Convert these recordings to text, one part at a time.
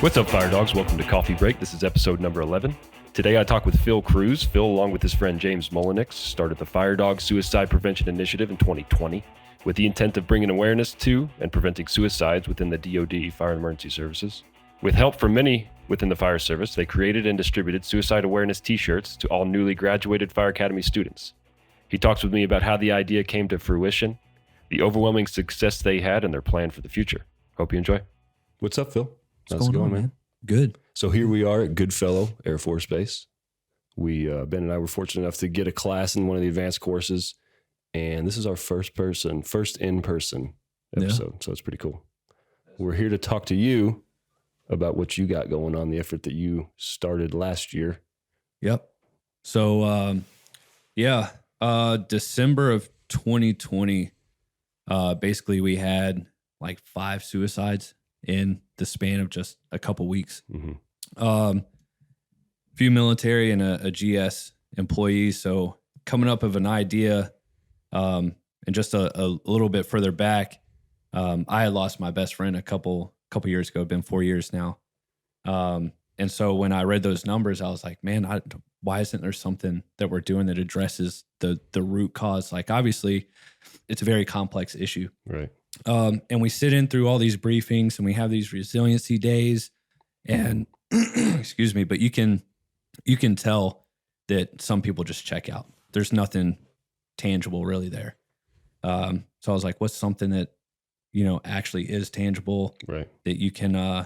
What's up, Fire Dogs? Welcome to Coffee Break. This is episode number 11. Today I talk with Phil Cruz. Phil, along with his friend James Mullenix, started the Fire Dog Suicide Prevention Initiative in 2020 with the intent of bringing awareness to and preventing suicides within the DoD Fire and Emergency Services. With help from many within the Fire Service, they created and distributed suicide awareness t-shirts to all newly graduated Fire Academy students. He talks with me about how the idea came to fruition, the overwhelming success they had, and their plan for the future. Hope you enjoy. What's up, Phil? What's going on, man? Good. So here we are at Goodfellow Air Force Base. Ben and I were fortunate enough to get a class in one of the advanced courses, and this is our first in-person episode, so it's pretty cool. We're here to talk to you about what you got going on, the effort that you started last year. Yep. So, December of 2020, basically we had like 5 suicides in the span of just a couple weeks. Mm-hmm. Few military and a GS employees. So coming up of an idea, and just a little bit further back, I had lost my best friend a couple years ago. It's been 4 years now. And so when I read those numbers, I was like, man, why isn't there something that we're doing that addresses the root cause? Like, obviously it's a very complex issue. Right. And we sit in through all these briefings and we have these resiliency days and excuse me, but you can tell that some people just check out. There's nothing tangible really there. So I was like, what's something that, actually is tangible, right, that you can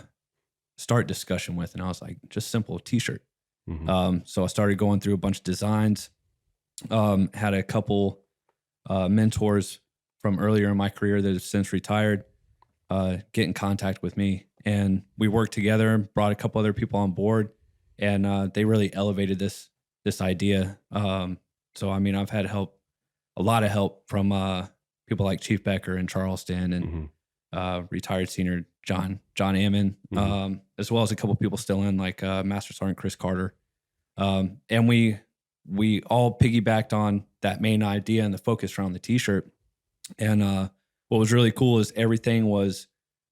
start discussion with? And I was like, just simple t-shirt. Mm-hmm. So I started going through a bunch of designs, had a couple mentors from earlier in my career that have since retired, get in contact with me, and we worked together, brought a couple other people on board, and they really elevated this idea. So, I mean, I've had a lot of help from people like Chief Becker in Charleston and mm-hmm. Retired Senior John Ammon, mm-hmm. As well as a couple people still in, like Master Sergeant Chris Carter. And we all piggybacked on that main idea and the focus around the t-shirt. And what was really cool is everything was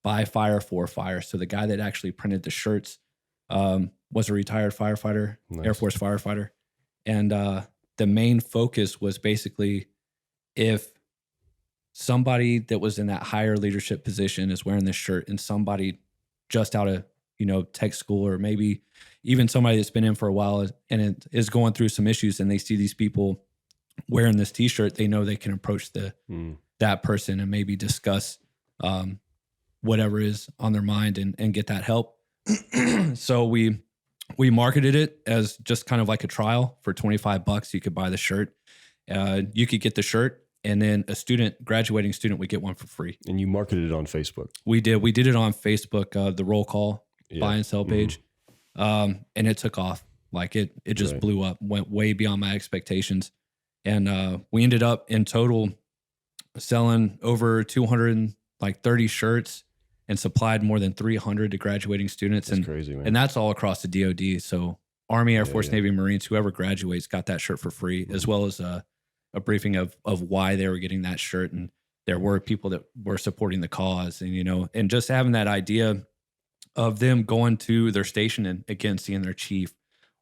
by fire for fire. So the guy that actually printed the shirts was a retired firefighter, nice. Air Force firefighter. And the main focus was basically if somebody that was in that higher leadership position is wearing this shirt and somebody just out of, tech school, or maybe even somebody that's been in for a while and it is going through some issues and they see these people wearing this t-shirt, they know they can approach that person and maybe discuss whatever is on their mind and get that help. So we marketed it as just kind of like a trial for $25. You could buy the shirt. You could get the shirt, and then graduating student would get one for free. And you marketed it on Facebook. We did it on Facebook, the roll call buy and sell page. Mm-hmm. And it took off. Like it just blew up, went way beyond my expectations. And we ended up in total selling over 230 shirts and supplied more than 300 to graduating students. That's crazy, man. And that's all across the DoD. So Army, Air Force, Navy, Marines, whoever graduates got that shirt for free, as well as a briefing of why they were getting that shirt. And there were people that were supporting the cause, and, and just having that idea of them going to their station and again, seeing their chief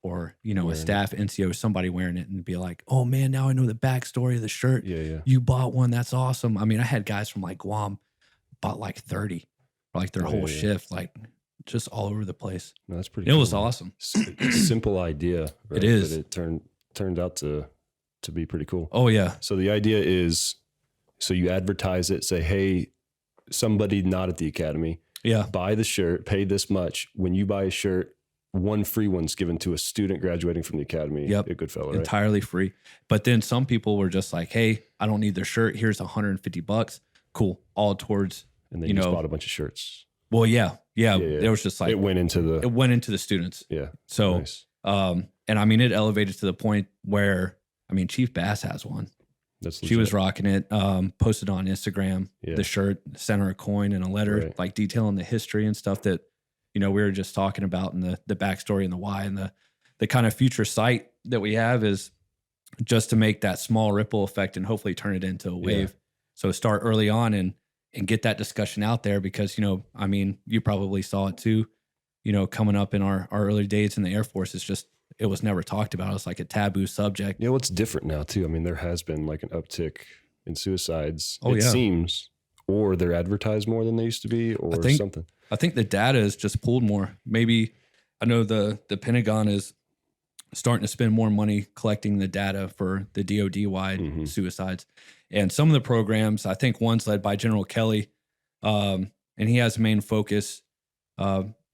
or, a staff NCO, somebody wearing it, and be like, oh man, now I know the backstory of the shirt. Yeah. You bought one. That's awesome. I mean, I had guys from like Guam bought like 30 for like their whole shift, like just all over the place. No, that's pretty cool. It was awesome. Simple idea. Right? It is. But it turned out to be pretty cool. Oh yeah. So the idea is, so you advertise it, say, hey, somebody not at the academy, buy the shirt, pay this much. When you buy a shirt, one free one's given to a student graduating from the academy. Yep. A Goodfellow, right? Entirely free. But then some people were just like, hey, I don't need their shirt. Here's $150. Cool. All towards, and then you just bought a bunch of shirts. Well, yeah. There was just like, it went into the students. Yeah. So, nice. And I mean, it elevated to the point where, Chief Bass has one. She was rocking it, posted on Instagram, the shirt, sent her a coin and a letter, like detailing the history and stuff that, we were just talking about, and the backstory and the why, and the kind of future sight that we have is just to make that small ripple effect and hopefully turn it into a wave. Yeah. So start early on and get that discussion out there because, you know, I mean, you probably saw it too. coming up in our early days in the Air Force, it was never talked about. It was like a taboo subject. Yeah, what's different now too? I mean, there has been like an uptick in suicides. Oh, it yeah. seems, or they're advertised more than they used to be, or something. I think the data is just pulled more. Maybe I know the Pentagon is starting to spend more money collecting the data for the DoD wide suicides, and some of the programs. I think one's led by General Kelly, and he has a main focus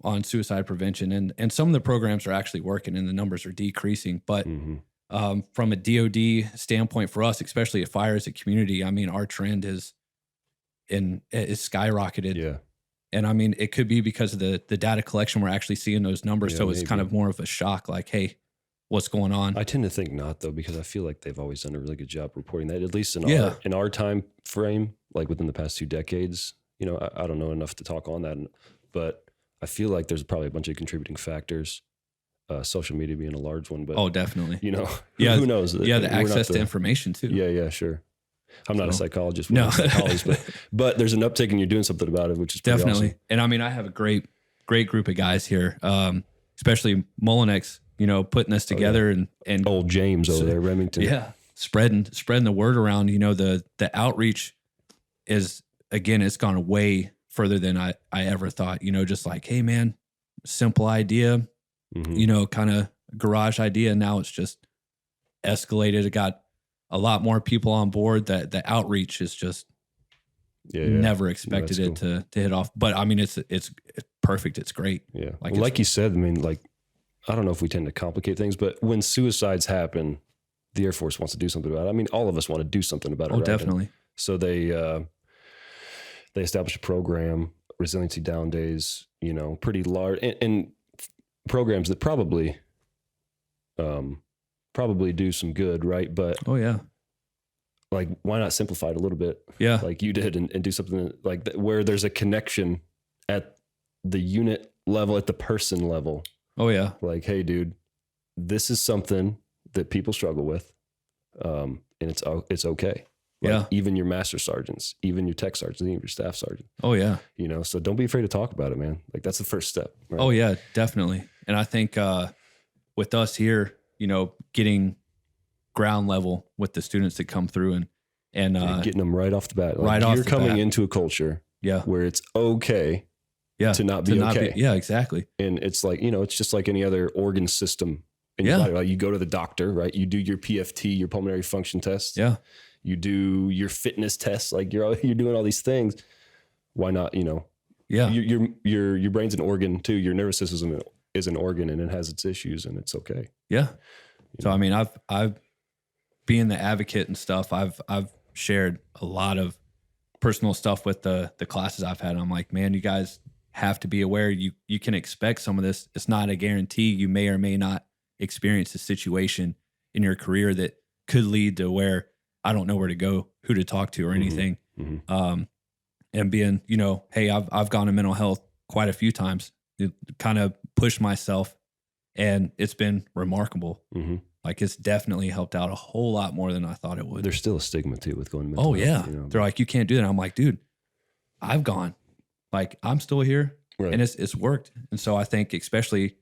on suicide prevention, and some of the programs are actually working, and the numbers are decreasing. But from a DoD standpoint, for us, especially at Fire as a community, I mean, our trend is skyrocketed. Yeah. And I mean, it could be because of the data collection. We're actually seeing those numbers. Yeah, so it's maybe. kind of more of a shock, like, hey, what's going on? I tend to think not, though, because I feel like they've always done a really good job reporting that, at least in our time frame, like within the past 2 decades. I don't know enough to talk on that, but I feel like there's probably a bunch of contributing factors, social media being a large one. But definitely. Who knows? Yeah, the access to information too. Yeah, sure. I'm not a psychologist. No, but there's an uptick and you're doing something about it, which is pretty definitely. awesome. And I mean, I have a great group of guys here, especially Mullinex, putting this together and old James over there, Remington. Yeah, spreading the word around. The outreach is, again, it's gone way further than I ever thought. Just like, hey man, simple idea, kind of garage idea. Now it's just escalated. It got a lot more people on board. That the outreach is just never expected it to hit off. But I mean, it's perfect. It's great. Yeah. Like you said, I mean, like, I don't know if we tend to complicate things, but when suicides happen, the Air Force wants to do something about it. I mean, all of us want to do something about it. Oh, right? definitely. And so they establish a program, resiliency down days, pretty large, and programs that probably do some good, right? But like, why not simplify it a little bit? Yeah, like you did, and do something like that where there's a connection at the unit level, at the person level. Oh yeah, like, hey, dude, this is something that people struggle with, and it's okay. Like, even your master sergeants, even your tech sergeants, even your staff sergeant. Oh yeah. So don't be afraid to talk about it, man. Like, that's the first step. Right? Oh yeah, definitely. And I think with us here, getting ground level with the students that come through and getting them right off the bat. Like, you're coming into a culture where it's okay to not be okay. Yeah, exactly. And it's like, it's just like any other organ system in your body. Like, you go to the doctor, right? You do your PFT, your pulmonary function test. Yeah. You do your fitness tests, like you're doing all these things. Why not? Yeah. Your brain's an organ too. Your nervous system is an organ, and it has its issues, and it's okay. Yeah. So I mean, I've being the advocate and stuff. I've shared a lot of personal stuff with the classes I've had. I'm like, man, you guys have to be aware. You can expect some of this. It's not a guarantee. You may or may not experience a situation in your career that could lead to where I don't know where to go, who to talk to, or anything. And being, hey, I've gone to mental health quite a few times, kind of pushed myself, and it's been remarkable. Like, it's definitely helped out a whole lot more than I thought it would. There's still a stigma too with going to mental health. Yeah. They're like, you can't do that. I'm like, dude, I've gone. Like, I'm still here, and it's worked. And so I think, especially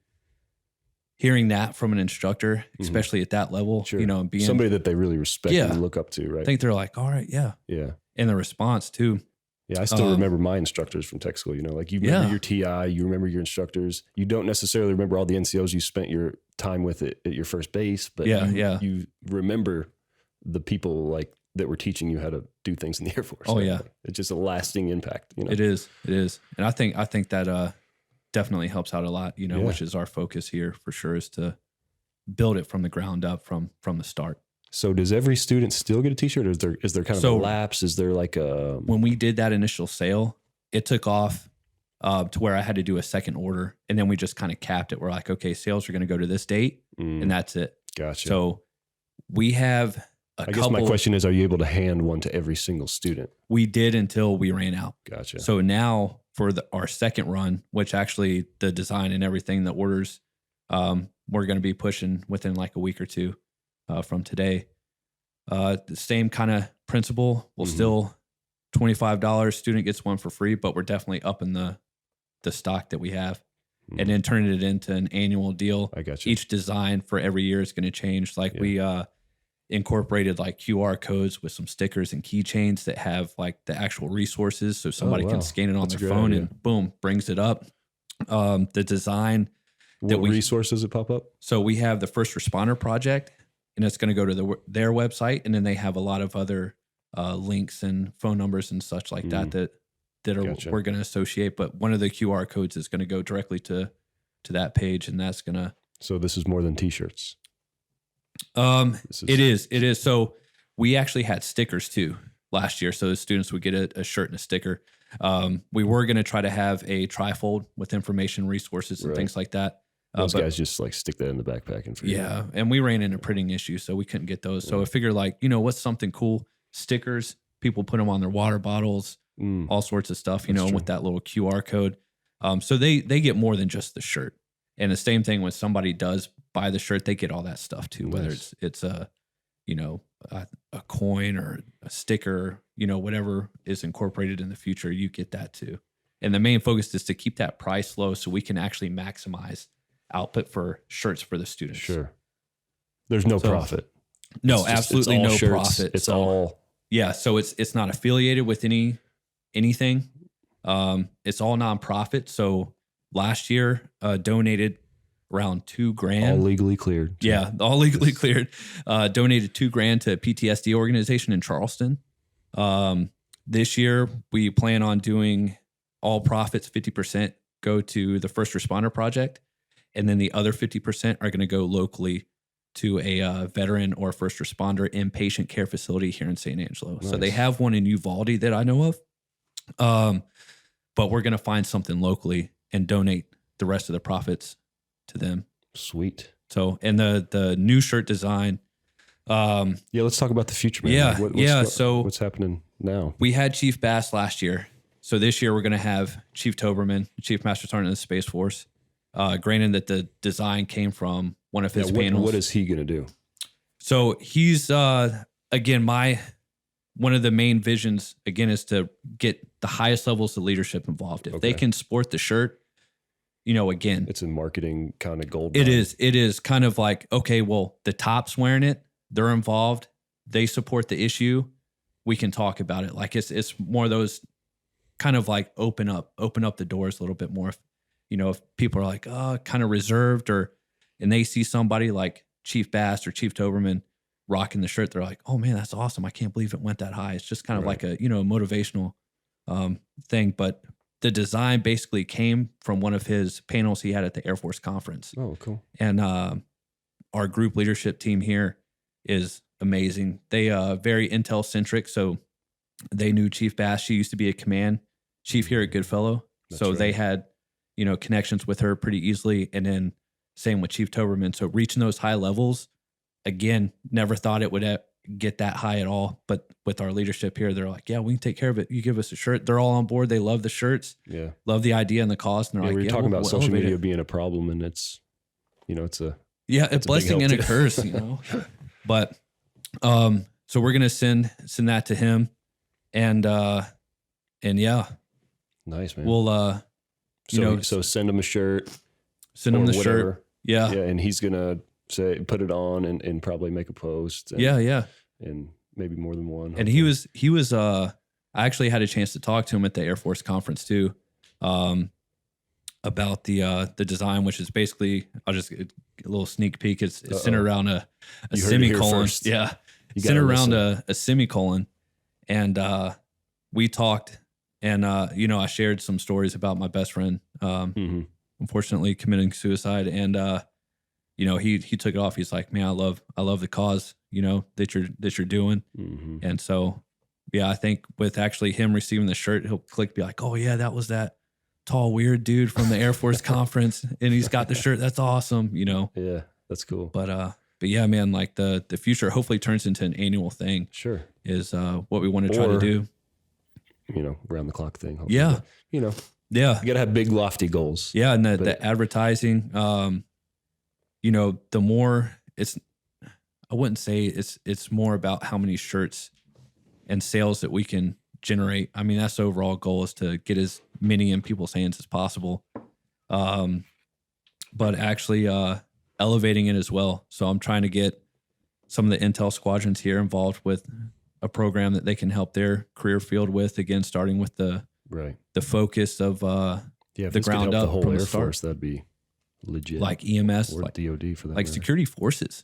hearing that from an instructor, especially at that level, being somebody that they really respect and look up to, right? I think they're like, all right, yeah. And the response too. Yeah, I still remember my instructors from tech school. Like, you remember your TI, you remember your instructors. You don't necessarily remember all the NCOs you spent your time with at your first base, but you remember the people like that were teaching you how to do things in the Air Force. Oh, yeah. It's just a lasting impact. It is. And I think that definitely helps out a lot, which is our focus here for sure, is to build it from the ground up from the start. So does every student still get a t-shirt, or is there kind of a lapse? Is there like a... When we did that initial sale, it took off to where I had to do a second order, and then we just kind of capped it. We're like, okay, sales are going to go to this date, and that's it. Gotcha. So we have I guess my question is, are you able to hand one to every single student? We did until we ran out. Gotcha. So now for our second run, which actually the design and everything, the orders, we're going to be pushing within like a week or two from today. The same kind of principle. We'll still $25. Student gets one for free, but we're definitely upping the stock that we have. and then turning it into an annual deal. I got you. Each design for every year is going to change. Like we incorporated like QR codes with some stickers and keychains that have like the actual resources. So somebody can scan it on their phone and boom, brings it up. The design. What resources it pop up? So we have the First Responder Project, and it's going to go to their website. And then they have a lot of other links and phone numbers and such like that we're going to associate. But one of the QR codes is going to go directly to that page, and that's going to. So this is more than T-shirts. It is. So we actually had stickers too last year. So the students would get a shirt and a sticker. We were going to try to have a trifold with information, resources, and things like that. Those guys just like stick that in the backpack and forget. Yeah. And we ran into printing issues, so we couldn't get those. So I figured like, what's something cool? Stickers, people put them on their water bottles, all sorts of stuff, with that little QR code. So they get more than just the shirt. And the same thing when somebody does buy the shirt, they get all that stuff too, whether it's a coin or a sticker, whatever is incorporated in the future, you get that too. And the main focus is to keep that price low so we can actually maximize output for shirts for the students. Sure. There's no profit. No, absolutely no profit. It's all. Yeah. So it's not affiliated with anything. It's all nonprofit. So last year, donated around $2,000. All legally cleared. Yeah, all legally cleared. Donated $2,000 to a PTSD organization in Charleston. This year, we plan on doing all profits, 50% go to the First Responder Project. And then the other 50% are going to go locally to a veteran or first responder inpatient care facility here in San Angelo. Nice. So they have one in Uvalde that I know of. But we're going to find something locally and donate the rest of the profits to them. Sweet. So, and the new shirt design. Let's talk about the future, man. Yeah. So what's happening now? We had Chief Bass last year. So this year we're going to have Chief Toberman, Chief Master Sergeant of the Space Force. Granted that the design came from one of his panels. What is he going to do? So he's, again, one of the main visions, again, is to get the highest levels of leadership involved. If they can sport the shirt, again. It's a marketing kind of gold. It is kind of like, okay, well, the top's wearing it. They're involved. They support the issue. We can talk about it. Like it's more of those kind of like open up the doors a little bit more. If people are like, kind of reserved and they see somebody like Chief Bass or Chief Toberman rocking the shirt, they're like, oh man, that's awesome. I can't believe it went that high. It's just kind of like a, motivational thing. But the design basically came from one of his panels he had at the Air Force conference. Oh, cool. And our group leadership team here is amazing. They very intel centric. So they knew Chief Bass. She used to be a command chief here at Goodfellow. They had, connections with her pretty easily. And then same with Chief Toberman. So reaching those high levels, again, never thought it would get that high at all. But with our leadership here, they're like, yeah, we can take care of it. You give us a shirt. They're all on board. They love the shirts. Yeah. Love the idea and the cause. And they're like, we're talking about social media being a problem, and it's, it's a blessing and a curse, But so we're gonna send that to him, and yeah. Nice, man. We'll so send him a shirt. Send him the whatever. shirt. Yeah. Yeah, and he's gonna put it on and probably make a post. And, and maybe more than one. And he was I actually had a chance to talk to him at the Air Force conference too, about the design, which is basically, I'll just get a little sneak peek. It's centered around a semicolon. Yeah. Centered around a semicolon. And we talked, and I shared some stories about my best friend, unfortunately committing suicide. And he took it off. He's like, man, I love the cause, that you're doing. Mm-hmm. And so, yeah, I think with actually him receiving the shirt, he'll be like, oh yeah, that was that tall, weird dude from the Air Force conference. And he's got the shirt. That's awesome. Yeah, that's cool. But yeah, man, like the future hopefully turns into an annual thing. Sure. Is what we want to try to do. Round the clock thing. Hopefully. Yeah. Yeah. You got to have big, lofty goals. Yeah. And the advertising, the more I wouldn't say it's more about how many shirts and sales that we can generate. I mean, that's the overall goal, is to get as many in people's hands as possible. but actually elevating it as well. So I'm trying to get some of the intel squadrons here involved with a program that they can help their career field with. Again, starting with the focus of the ground up, the whole from Air the start. Force, that'd be legit. Like EMS, or like DoD for that. like matter. security forces.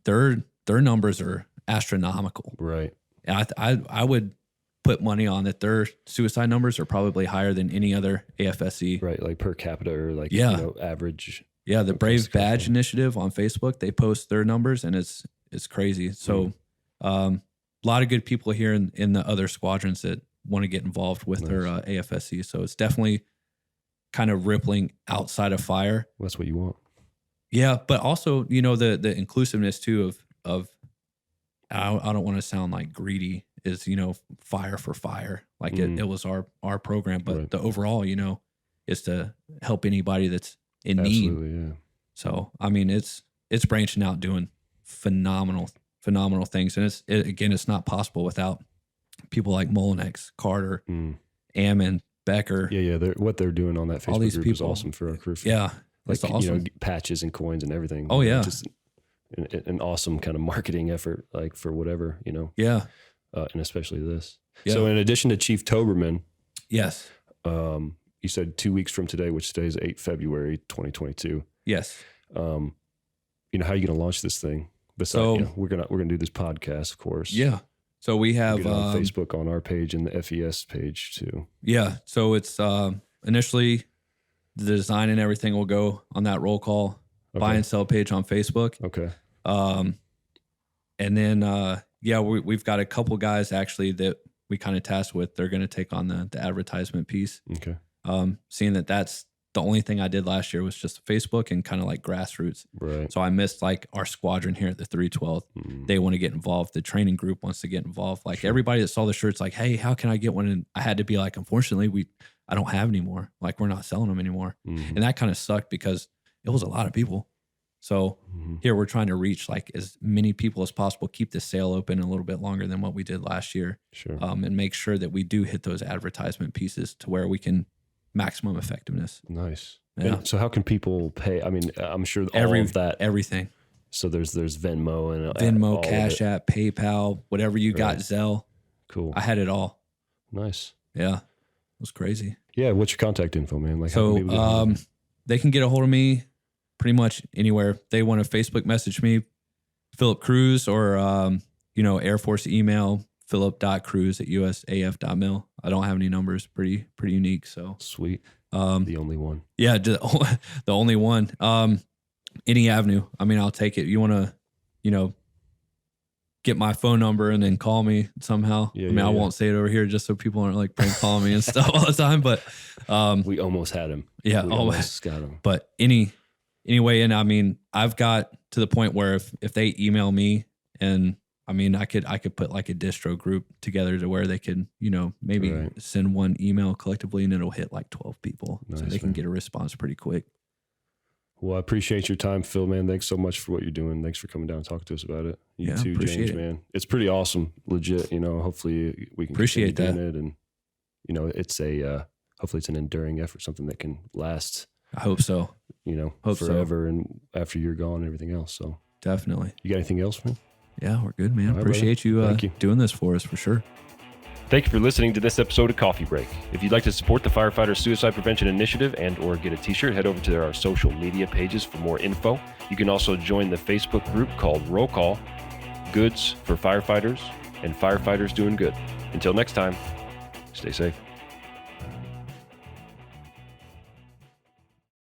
Their numbers are astronomical. Right. I would put money on that their suicide numbers are probably higher than any other AFSC. Right, like per capita or like average. Yeah, the Brave Badge Initiative on Facebook, they post their numbers and it's crazy. So a lot of good people here in the other squadrons that want to get involved with their AFSC. So it's definitely kind of rippling outside of fire. That's what you want. Yeah, but also, the inclusiveness too of I don't want to sound like greedy, is, fire for fire. Like it was our program, but the overall, is to help anybody that's in need. Absolutely, yeah. So, I mean, it's branching out, doing phenomenal things. And it's not possible without people like Molinex, Carter, Ammon, Becker. Yeah. What they're doing on that Facebook all these group people is awesome for our crew. Yeah. Like, That's awesome. Patches and coins and everything. Oh, yeah. Just an awesome kind of marketing effort, like for whatever, Yeah. And especially this. Yeah. So in addition to Chief Toberman, Yes. you said 2 weeks from today, which today is 8 February, 2022. Yes. How are you going to launch this thing? Besides, we're gonna do this podcast, of course. Yeah. So we have Get it on Facebook on our page and the FES page too. Yeah. So it's initially the design and everything will go on that roll call buy and sell page on Facebook. Okay. And then we've got a couple guys actually that we kind of tasked with. They're going to take on the advertisement piece. Okay. Seeing that's the only thing I did last year was just Facebook and kind of like grassroots. Right. So I missed like our squadron here at the 312th. They want to get involved. The training group wants to get involved. Like everybody that saw the shirts, like, hey, how can I get one? And I had to be like, unfortunately, I don't have any more. Like we're not selling them anymore. And that kind of sucked because it was a lot of people. So here we're trying to reach like as many people as possible, keep the sale open a little bit longer than what we did last year. Sure. And make sure that we do hit those advertisement pieces to where we can maximum effectiveness. Nice. Yeah. And so how can people pay? I mean, I'm sure all of that. Everything. So there's Venmo and Venmo, Cash App, PayPal, whatever you got, Zelle. Cool. I had it all. Nice. Yeah. It was crazy. Yeah. What's your contact info, man? Like, so how can people get they can get a hold of me pretty much anywhere. They want to Facebook message me, Philip Cruz, or Air Force email, philip.cruz@usaf.mil. I don't have any numbers. Pretty unique. So sweet. The only one. Yeah, the only one. Any avenue. I mean, I'll take it. You want to, get my phone number and then call me somehow. Yeah, I won't say it over here just so people aren't like prank calling me and stuff all the time. But we almost had him. Yeah, we almost got him. But anyway, and I mean, I've got to the point where if they email me, and I mean, I could put like a distro group together to where they could, maybe send one email collectively and it'll hit like 12 people. Nice, so they can get a response pretty quick. Well, I appreciate your time, Phil, man. Thanks so much for what you're doing. Thanks for coming down and talking to us about it. You too, James, man. It's pretty awesome. Legit, hopefully we can appreciate that. It and, it's hopefully it's an enduring effort, something that can last. I hope so. Forever and after you're gone and everything else. So definitely. You got anything else, man? Yeah, we're good, man. All right, appreciate you doing this for us for sure. Thank you for listening to this episode of Coffee Break. If you'd like to support the Firefighter Suicide Prevention Initiative and or get a t-shirt, head over to our social media pages for more info. You can also join the Facebook group called Roll Call, Goods for Firefighters, and Firefighters Doing Good. Until next time, stay safe.